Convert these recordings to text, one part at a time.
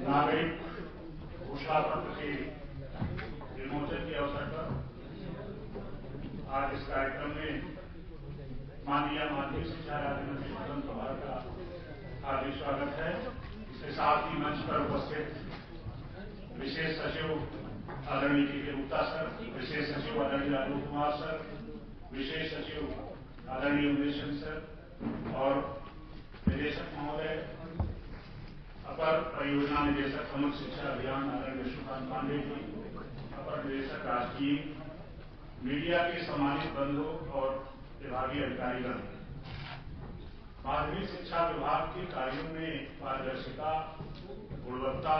नागरिक घोषणा पत्र के विमोचन के अवसर पर आज इस कार्यक्रम में माननीय माध्यमिक शिक्षा राज्य मंत्री मदन प्रभार का हार्दिक स्वागत है। इसके साथ ही मंच पर उपस्थित विशेष सचिव आदरणीय के गुप्ता सर, विशेष सचिव आदरणीय राजीव कुमार सर, विशेष सचिव आदरणीय उमेश सर और निदेशक महोदय, अपर परियोजना निदेशक समग्र शिक्षा अभियान आदरणीय विष्णुकांत पांडे जी, अपर निदेशक राजकीय, मीडिया के सम्मानित बंधु और विभागीय अधिकारीगण। माध्यमिक शिक्षा विभाग के कार्यों में पारदर्शिता, गुणवत्ता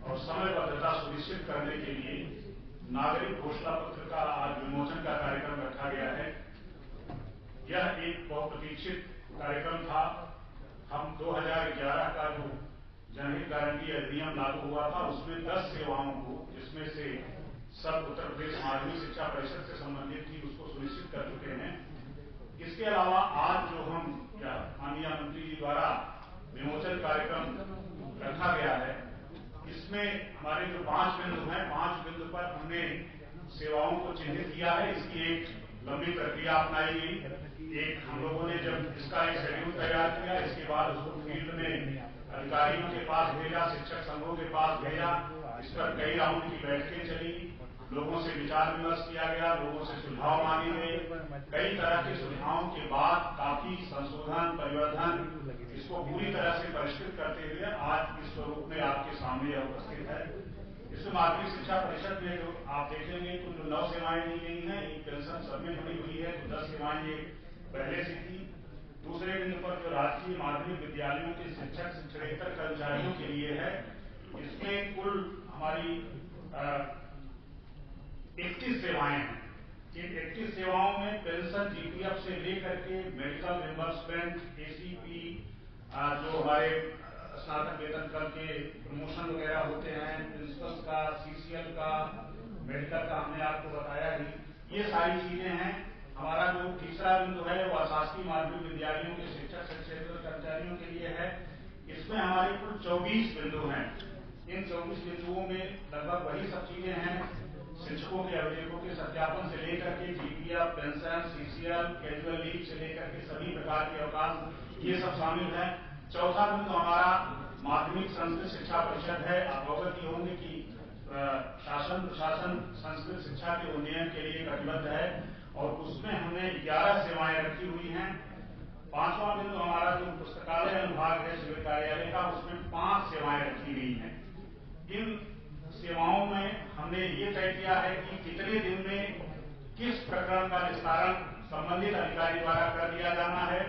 और समयबद्धता सुनिश्चित करने के लिए नागरिक घोषणा पत्र का आज विमोचन का कार्यक्रम रखा गया है। यह एक बहुप्रतीक्षित कार्यक्रम था। हम 2011 का जो जनहित गारंटी अधिनियम लागू हुआ था उसमें 10 सेवाओं को, जिसमें से सब उत्तर प्रदेश माध्यमिक शिक्षा परिषद से संबंधित थी, उसको सुनिश्चित कर चुके हैं। इसके अलावा आज जो हम माननीय मंत्री जी द्वारा विमोचन कार्यक्रम रखा गया है, इसमें हमारे जो 5 बिंदु हैं, 5 बिंदु पर हमने सेवाओं को चिन्हित किया है। इसकी एक लंबी प्रक्रिया अपनाई गई। एक हम लोगों ने जब इसका एक शेड्यूल तैयार किया, इसके बाद उसको फील्ड में अधिकारियों के पास भेजा, शिक्षक संघों के पास भेजा। इस पर कई राउंड की बैठकें चली, लोगों से विचार विमर्श किया गया, लोगों से सुझाव मांगे गए। कई तरह के सुझावों के बाद काफी संशोधन, परिवर्धन, इसको पूरी तरह से परिष्कृत करते हुए आज इस स्वरूप में आपके सामने उपस्थित है। इसमें माध्यमिक शिक्षा परिषद में जो आप देखेंगे तो जो 9 सेवाएं दी गई हैं, एक पेंशन सबमिट बनी हुई है, तो 10 सेवाएं ये पहले से थी। दूसरे बिंदु पर जो राजकीय माध्यमिक विद्यालयों के शिक्षक शिक्षकेतर कर्मचारियों के लिए है, इसमें कुल हमारी 31 सेवाएं हैं। इन 31 सेवाओं में पेंशन जीपीएफ से लेकर के मेडिकल रिम्बर्समेंट, एसीपी, जो हमारे स्नातक वेतन क्रम के प्रमोशन वगैरह होते हैं, प्रिंसिपल का, सीसीएल का, मेडिकल का हमने आपको बताया ही, ये सारी चीजें हैं। हमारा जो तीसरा बिंदु है वो शासकीय माध्यमिक विद्यालयों के शिक्षक शिक्षकेतर कर्मचारियों के लिए है। इसमें हमारे कुल 24 बिंदु हैं। इन 24 बिंदुओं में लगभग वही सब चीजें हैं। शिक्षकों के अभिलेखों के सत्यापन से लेकर के GPF, pension, CCL, casual leave से लेकर के सभी प्रकार के अवकाश, ये सब शामिल है। चौथा बिंदु हमारा माध्यमिक संस्कृत शिक्षा परिषद है। आप अवगत ही होंगे कि शासन प्रशासन संस्कृत शिक्षा के उन्नयन के लिए कटिबद्ध है और उसमें हमने 11 सेवाएं रखी हुई हैं। 5वां बिंदु हमारा जो पुस्तकालय अनुभाग है सिविल कार्यालय का, उसमें 5 सेवाएं रखी गई हैं। इन सेवाओं में हमने ये तय किया है कि कितने दिन में किस प्रकरण का निस्तारण संबंधित अधिकारी द्वारा कर दिया जाना है।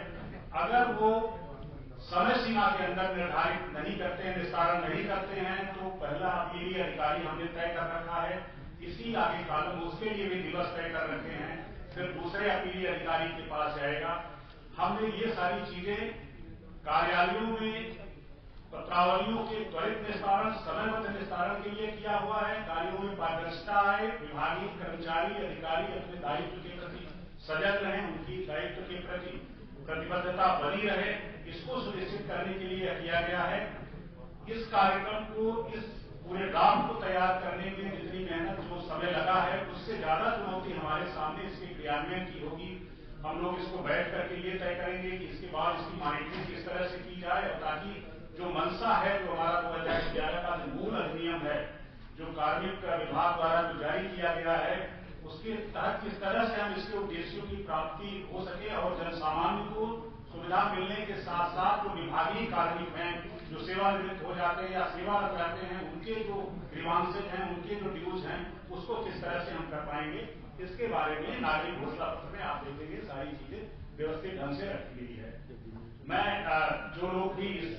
अगर वो समय सीमा के अंदर निर्धारित नहीं करते हैं, निस्तारण नहीं करते हैं, तो पहला अपीली अधिकारी हमने तय कर रखा है। इसी आगे कालम उसके लिए भी दिवस तय कर रखे हैं, फिर दूसरे अपीली अधिकारी के पास जाएगा। हमने ये सारी चीजें कार्यालयों में पत्रावलियों के त्वरित निस्तारण, समयबद्ध निस्तारण के लिए किया हुआ है। कार्यों में पारदर्शिता आए, विभागीय कर्मचारी अधिकारी अपने दायित्व के प्रति सजग रहें, उनकी दायित्व के प्रति प्रतिबद्धता बनी रहे, इसको सुनिश्चित करने के लिए किया गया है। इस कार्यक्रम को, इस पूरे ड्राफ्ट को तैयार करने में जितनी मेहनत, जो समय लगा है, उससे ज्यादा चुनौती हमारे सामने इसके क्रियान्वयन की होगी। हम लोग इसको बैठ करके ये तय करेंगे कि इसके बाद इसकी मॉनिटरिंग किस तरह से की जाए, और ताकि जो मंशा है, जो हमारा 2011 का जो मूल अधिनियम है, जो कार्मिक विभाग द्वारा जो जारी किया गया है, उसके तहत किस तरह से हम इसके उद्देश्यों की प्राप्ति हो सके और जन सामान्य को सुविधा मिलने के साथ साथ जो विभागीय कार्मिक हैं, जो सेवानिवृत्त हो जाते हैं या सेवारत रहते हैं, उनके जो ग्रीवांसेज हैं, उनके जो ड्यूज हैं, उसको किस तरह से हम कर पाएंगे, इसके बारे में नागरिक घोषणा पत्र में आप देखेंगे सारी चीजें व्यवस्थित ढंग से रखी गई है। मैं जो लोग भी इस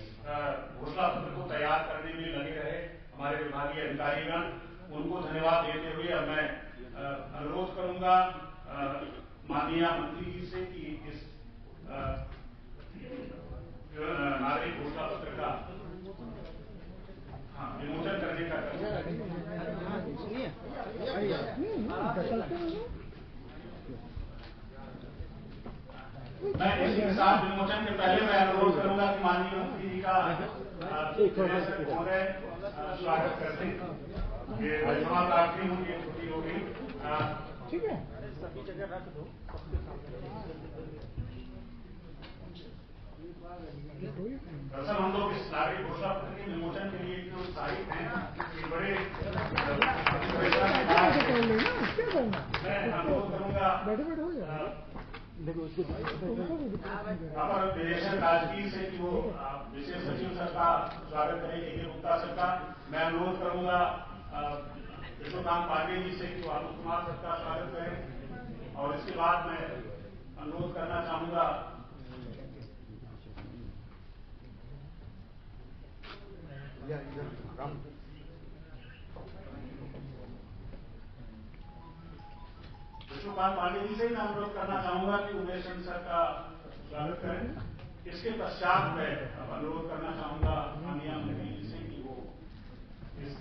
घोषणा पत्र को तैयार करने में लगे रहे, हमारे विभागीय अधिकारीगण, उनको धन्यवाद देते हुए अब मैं अनुरोध करूंगा माननीय मंत्री जी से कि इस नागरिक घोषणा पत्र का विमोचन करने का मैं इसी के साथ विमोचन के पहले मैं अनुरोध करूंगा कि माननीय मंत्री जी का स्वागत करते हैं। ये क्षमा प्रार्थी हूँ, ये छुट्टी हो गई, ठीक है, सभी जगह रख दो। दरअसल हम लोग इस नागरिक घोषणा पत्र के विमोचन के लिए इतने उत्साहित हैं कि बड़े मैं अनुरोध करूंगा अपर निदेशक राजगीर से कि वो विशेष सचिव सर का स्वागत करेंगे, के गुप्ता सर का। मैं अनुरोध करूंगा विष्णुकांत पांडे जी से कि वो आलोक कुमार सर का स्वागत करें, और इसके बाद मैं अनुरोध करना चाहूंगा विष्णुकांत पांडे जी से मैं अनुरोध करना चाहूंगा कि उमेश चंद सर का स्वागत करें। इसके पश्चात मैं अनुरोध करना चाहूंगा माननीय मंत्री जी से कि वो इस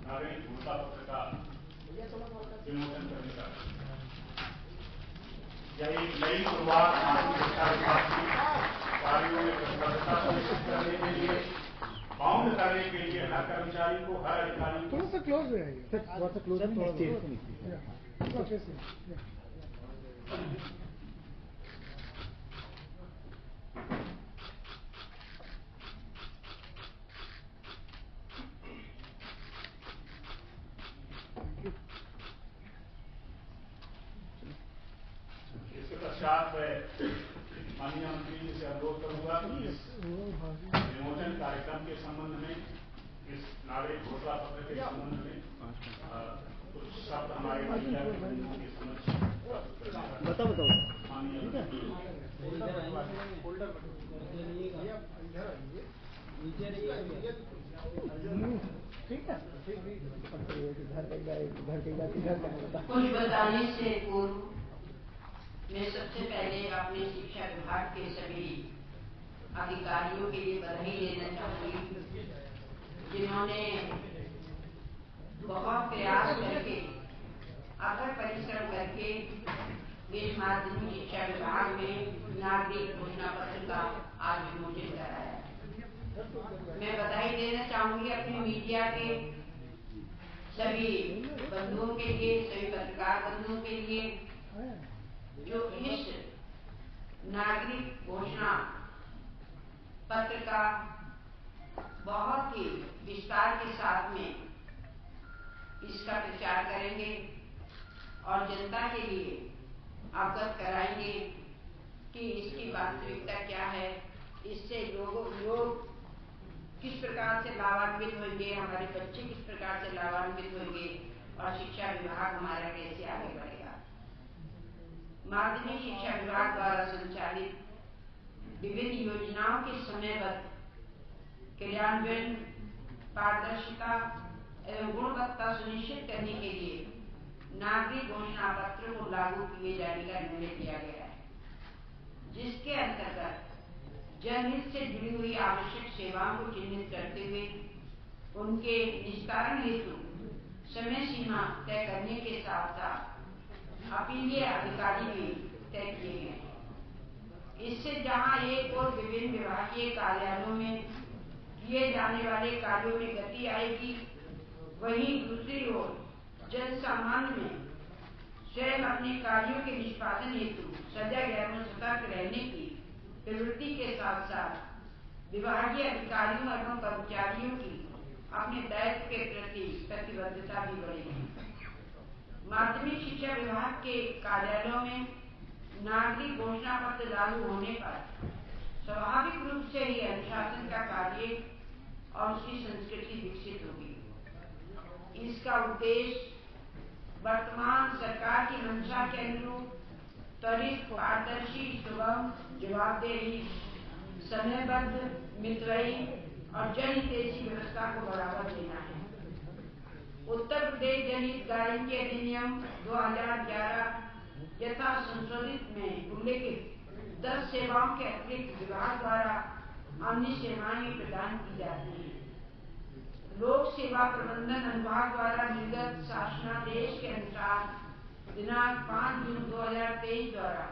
नागरिक घोषणा पत्र का विमोचन करने का यह एक नई शुरुआत माध्यमिक शिक्षा विभाग की कार्यों में प्रतिबद्धता सुनिश्चित करने के लिए, बाउंड करने के लिए हर कर्मचारी को, हर अधिकारी को थोड़ा सा क्लोज हो जाइए सर, थोड़ा सा क्लोज इसके पश्चात माननीय मंत्री जी से अनुरोध करूंगा कि इस विमोचन कार्यक्रम के संबंध में, इस नागरिक घोषणा पत्र के संबंध में कुछ शब्द हमारे मीडिया के बंधुओं के समक्ष बताओ कुछ बताने से पूर्व मैं सबसे पहले अपने शिक्षा विभाग के सभी अधिकारियों के लिए बधाई देना चाहूंगी, जिन्होंने बहुत प्रयास करके, अथक परिश्रम करके इस माध्यमिक शिक्षा विभाग में नागरिक घोषणा पत्र का आज विमोचन कराया। मैं बधाई देना चाहूंगी अपने मीडिया के सभी बंधुओं के लिए, सभी पत्रकार बंधुओं के लिए, जो इस नागरिक घोषणा पत्र का बहुत ही विस्तार के साथ में इसका प्रचार करेंगे और जनता के लिए अवगत कराएंगे कि इसकी वास्तविकता क्या है, इससे लोग किस प्रकार से लाभान्वित होंगे, हमारे बच्चे किस प्रकार से लाभान्वित होंगे और शिक्षा विभाग हमारा कैसे आगे बढ़ेगा। माध्यमिक शिक्षा विभाग द्वारा संचालित विभिन्न योजनाओं के समयबद्ध क्रियान्वयन, पारदर्शिता एवं गुणवत्ता सुनिश्चित करने के लिए नागरिक घोषणा पत्र को लागू किए जाने का निर्णय किया गया है, जिसके अंतर्गत जनहित से जुड़ी हुई आवश्यक सेवाओं को चिन्हित करते हुए उनके निस्तारण हेतु समय सीमा तय करने के साथ साथ अपीलीय अधिकारी भी तय किए गए। इससे जहां एक और विभिन्न विभागीय कार्यालयों में किए जाने वाले कार्यों में गति आएगी, वहीं दूसरी ओर जन सामान्य में स्वयं अपने कार्यों के निष्पादन हेतु सजग एवं सतर्क रहने की प्रवृत्ति के साथ साथ विभागीय अधिकारियों एवं कर्मचारियों की अपने दायित्व के प्रति प्रतिबद्धता भी बढ़ेगी। माध्यमिक शिक्षा विभाग के कार्यालयों में नागरिक घोषणा पत्र लागू होने पर स्वाभाविक रूप से ही अनुशासन का कार्य और उसकी संस्कृति विकसित होगी। इसका उद्देश्य वर्तमान सरकार की मंशा के अनुरूप त्वरित, पारदर्शी, सुगम, जवाबदेही, समयबद्ध, मितव्ययी और जनहितैषी व्यवस्था को बढ़ावा देना है। उत्तर प्रदेश जनहित गारंटी अधिनियम 2011 यथा संशोधित में उल्लेखित 10 सेवाओं के अतिरिक्त विभाग द्वारा अन्य सेवाएं प्रदान की जाती हैं। लोक सेवा प्रबंधन अनुभाग द्वारा निर्गत शासनादेश के अनुसार दिनांक 5 जून 2023 द्वारा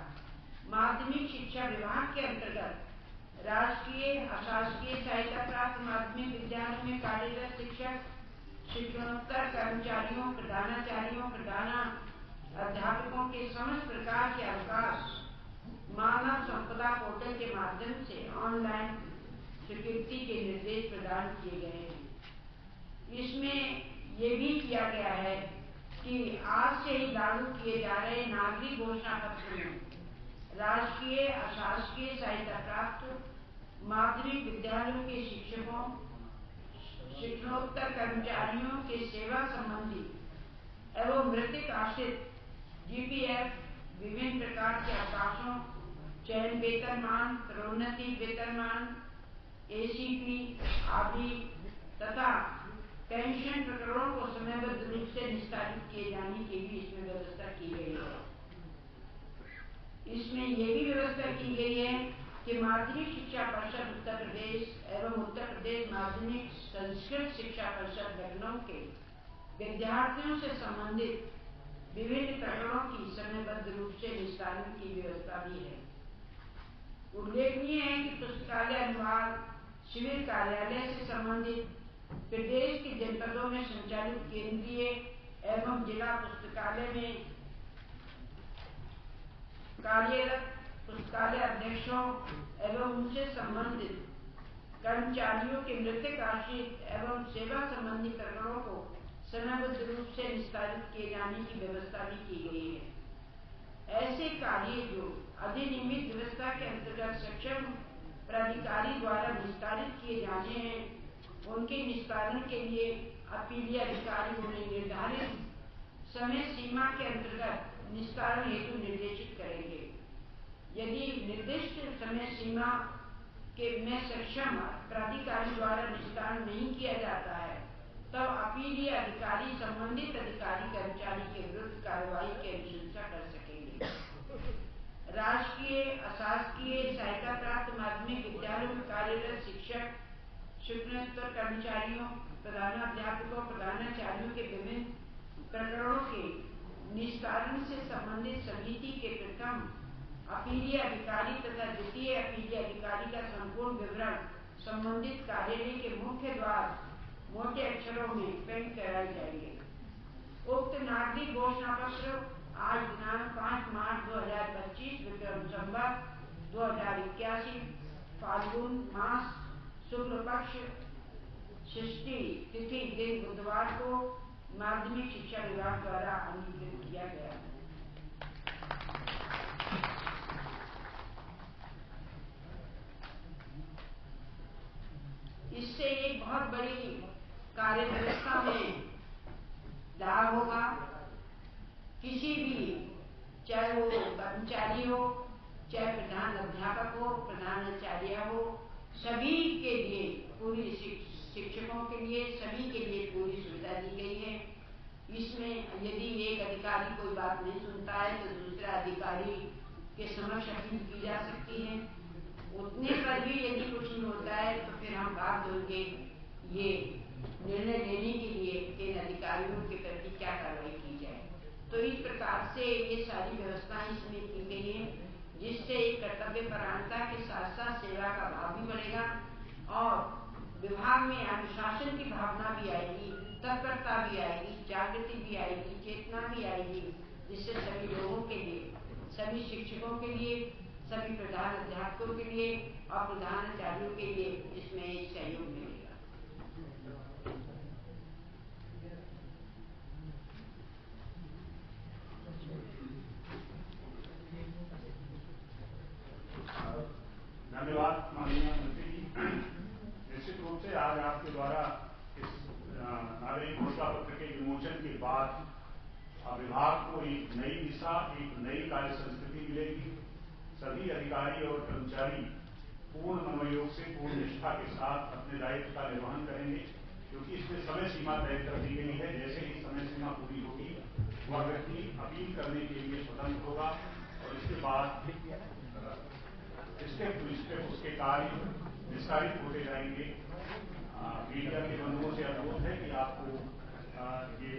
माध्यमिक शिक्षा विभाग के अंतर्गत राजकीय अशासकीय सहायता प्राप्त माध्यमिक विद्यालयों में कार्यरत शिक्षक, शिक्षणोत्तर कर्मचारियों, प्रधानाचार्यों, अध्यापकों के समस्त प्रकार के अवकाश मानव संपदा पोर्टल के माध्यम से ऑनलाइन स्वीकृति के निर्देश प्रदान किए गए हैं। इसमें ये भी किया गया है कि आज से ही लागू किए जा रहे नागरिक घोषणा पत्र में राजकीय अशासकीय सहायता प्राप्त माध्यमिक विद्यालयों के शिक्षकों, शिक्षणोत्तर कर्मचारियों के सेवा संबंधी एवं मृतिक आश्रित जीपीएफ, विभिन्न प्रकार के अवकाशों, चयन वेतनमान, प्रोन्नति वेतनमान, एसीपी आदि तथा पेंशन प्रकरणों को समयबद्ध रूप से निस्तारित किए जाने की भी इसमें व्यवस्था की गई है। इसमें यह भी व्यवस्था की गई है कि माध्यमिक शिक्षा परिषद उत्तर प्रदेश एवं उत्तर प्रदेश माध्यमिक संस्कृत शिक्षा परिषद लखनऊ के विद्यार्थियों से संबंधित विभिन्न प्रकरणों की समयबद्ध रूप से निस्तारण की व्यवस्था भी है। उल्लेखनीय है कि पुस्तकालय अनुभाग शिविर कार्यालय से संबंधित प्रदेश के जनपदों में संचालित केंद्रीय एवं जिला पुस्तकालय में कार्यरत पुस्तकालय अध्यक्षों एवं उनसे संबंधित कर्मचारियों के मृतिक आश्रित एवं सेवा संबंधी प्रकरणों को समयबद्ध रूप से निस्तारित किए जाने की व्यवस्था भी की गई है। ऐसे कार्य जो अधिनियमित व्यवस्था के अंतर्गत सक्षम प्राधिकारी द्वारा निस्तारित किए जाने हैं, उनके निस्तारण के लिए अपीलीय अधिकारी उन्हें निर्धारित समय सीमा के अंतर्गत निस्तारण हेतु निर्देशित करेंगे। यदि निर्दिष्ट समय सीमा के में सक्षम प्राधिकारी द्वारा निस्तारण नहीं किया जाता है, तब अपीलीय अधिकारी संबंधित अधिकारी कर्मचारी के विरुद्ध कार्रवाई की अनुशंसा कर सकेंगे। राजकीय अशासकीय सहायता प्राप्त माध्यमिक विद्यालयों में कार्यरत शिक्षक, शिक्षणोत्तर कर्मचारियों, प्रधानाध्यापकों, प्रधानाचार्यों के विभिन्न प्रकरणों के निस्तारण से संबंधित समिति के प्रथम अपीलीय अधिकारी तथा द्वितीय अपीलीय अधिकारी का संपूर्ण विवरण संबंधित कार्यालय के मुख्य द्वार मोटे अक्षरों में प्रिंट कराए जाएंगे। उक्त नागरिक घोषणा पत्र आज दिनांक 5 मार्च 2025 विक्रम संवत 2081 फाल्गुन मास शुक्ल पक्ष षष्ठी तिथि दिन बुधवार को माध्यमिक शिक्षा विभाग द्वारा अंगीकृत किया गया। इससे एक बहुत बड़ी कार्य व्यवस्था में लाभ होगा। किसी भी, चाहे वो कर्मचारी हो, चाहे प्रधान अध्यापक हो, प्रधानाचार्य हो, सभी के लिए, पूरी शिक्षकों के लिए, सभी के लिए पूरी सुविधा दी गई है। इसमें यदि एक अधिकारी कोई बात नहीं सुनता है तो दूसरा अधिकारी के समक्ष अपील की जा सकती है। उतने पर भी यदि कुछ नहीं होता है तो फिर हम बात होंगे ये निर्णय लेने के लिए इन अधिकारियों के प्रति क्या कार्रवाई की जाए। तो इस प्रकार से ये सारी व्यवस्थाएं इसमें की गई है, जिससे एक कर्तव्यपरायणता के साथ साथ सेवा का भाव भी बढ़ेगा और विभाग में अनुशासन की भावना भी आएगी, तत्परता भी आएगी, जागृति भी आएगी, चेतना भी आएगी, जिससे सभी लोगों के लिए, सभी शिक्षकों के लिए, सभी प्रधान अध्यापकों के लिए और प्रधानाचार्यों के लिए इसमें सहयोग मिलेगा। आज आपके द्वारा इस नागरिक घोषणा पत्र के विमोचन के बाद विभाग को एक नई दिशा, एक नई कार्य संस्कृति मिलेगी। सभी अधिकारी और कर्मचारी पूर्ण मनोयोग से, पूर्ण निष्ठा के साथ अपने दायित्व का निर्वहन करेंगे, क्योंकि इसमें समय सीमा तय कर दी गई है। जैसे ही समय सीमा पूरी होगी, वह व्यक्ति अपील करने के लिए स्वतंत्र होगा और इसके बाद स्टेप टू स्टेप उसके कार्य निस्तारित होते जाएंगे। मीडिया के बंधुओं से अनुरोध है कि आपको ये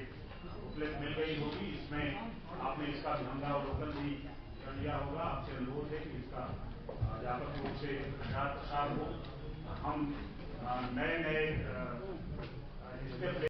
उपलब्ध मिल गई होगी, इसमें आपने इसका धंधावलोकन भी कर लिया होगा। आपसे अनुरोध है कि इसका व्यापक रूप से प्रचार प्रसार हो। हम नए स्टेप